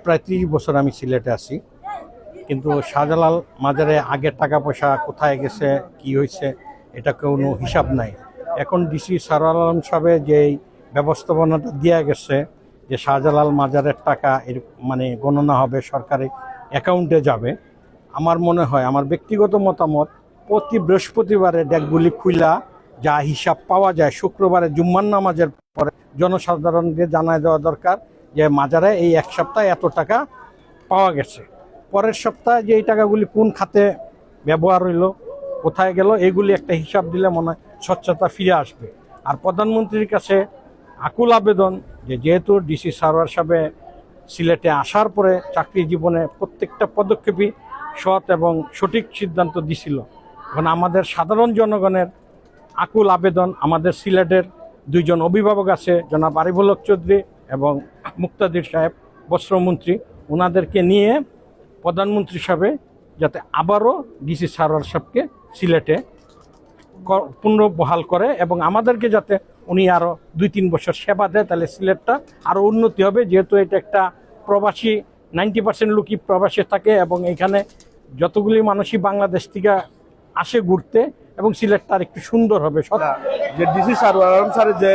প্রায় 30 বছর আমি সিলেটে আছি, কিন্তু শাহজালাল মাজারে আগের টাকা পয়সা কোথায় গেছে, কি হয়েছে, এটা কোনো হিসাব নাই। এখন ডিসি সারোয়ার আলম সাহেবের যেই ব্যবস্থাপনাটা দেওয়া গেছে যে শাহজালাল মাজারের টাকা মানে গণনা হবে, সরকারি অ্যাকাউন্টে যাবে, আমার মনে হয়, আমার ব্যক্তিগত মতামত, প্রতি বৃহস্পতিবারে ডেকগুলি খুইলা যা হিসাব পাওয়া যায়, শুক্রবারে জুম্মার নামাজের পরে জনসাধারণকে জানায় দেওয়া দরকার যে মাজারে এই এক সপ্তাহে এত টাকা পাওয়া গেছে, পরের সপ্তাহে যে এই টাকাগুলি কোন খাতে ব্যবহার হইল, কোথায় গেল, এগুলি একটা হিসাব দিলে মনে হয় স্বচ্ছতা ফিরে আসবে। আর প্রধানমন্ত্রীর কাছে আকুল আবেদন যে যেহেতু ডিসি সারোয়ার সাহেব সিলেটে আসার পরে চাকরি জীবনে প্রত্যেকটা পদক্ষেপই সৎ এবং সঠিক সিদ্ধান্ত দিছিল, এখন আমাদের সাধারণ জনগণের আকুল আবেদন, আমাদের সিলেটের দুইজন অভিভাবক আছে, জনাব আরিফুল হক চৌধুরী এবং মুক্তাদির সাহেব বস্ত্রমন্ত্রী, ওনাদেরকে নিয়ে প্রধানমন্ত্রী সাহেব যাতে আবারও ডিসি সারোয়ার সাহেবকে সিলেটে পুনর্বহাল করে এবং আমাদেরকে যাতে উনি আরও 2-3 বছর সেবা দেয়, তাহলে সিলেটটা আরও উন্নতি হবে। যেহেতু এটা একটা প্রবাসী, 90% লোকই প্রবাসে থাকে এবং এখানে যতগুলি মানুষই বাংলাদেশ থেকে আসে ঘুরতে, এবং সিলেটটা আর একটু সুন্দর হবে। যে ডিসি সারোয়ার আলম স্যারের যে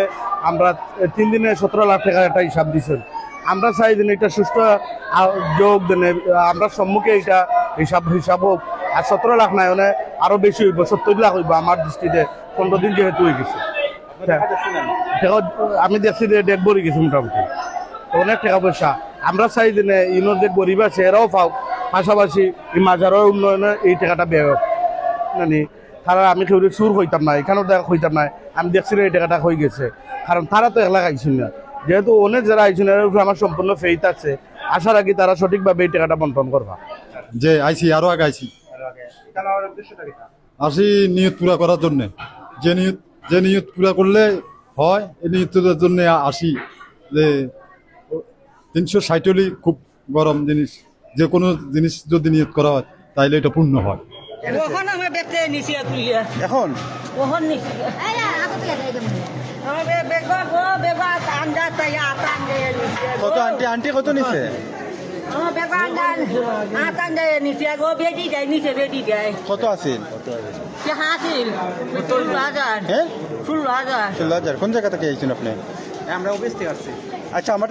আমরা 3 দিনে 17 লাখ টাকার একটা হিসাব দিচ্ছেন, আমরা চাই দিন এটা সুষ্ঠু যোগ দেন, আমরা সম্মুখে এটা হিসাব হোক। আর 17 লাখ নাই, মানে আরো বেশি হইব, 70 লাখ হইব আমার দৃষ্টিতে। 15 দিন যেহেতু হয়ে গেছে, আমি দেখছি যে ডেট ভরে গেছি মোটামুটি, অনেক টাকা পয়সা। আমরা চাই দিন ইনোর যে গরিব আছে এরাও পাও, পাশাপাশি এই মাজারের উন্নয়নে এই টাকাটা ব্যয় হোক। মানে তারা আমি কেউ চুর হইতাম না, এখানেও হইতাম না, আমি দেখছি এই টাকাটা হয়ে গেছে, কারণ তারা তো এলাকা আইসেন না। যেহেতু অনেক যারা আইসেন এর উপরে আমার সম্পূর্ণ ফেইথ আছে, আসার আগে তারা সঠিকভাবে এই টাকাটা বন্টন করবা। যে আইসি আরো আগে আইসি আসি নিয়ত পুরা করার জন্য, যে নিয়ত পুরা করলে হয়, এই নিয়তের জন্য আসি। যে 360 খুব গরম জিনিস, যে কোনো জিনিস যদি নিয়ত করা হয় তাইলে এটা পূর্ণ হয়। এখন কত আন্টি কত নিছে? কত আছিল? 16,000। কোন জায়গা থেকে আইছেন আপনি? আমরা অফিস থেকে আসছি। আচ্ছা, আমার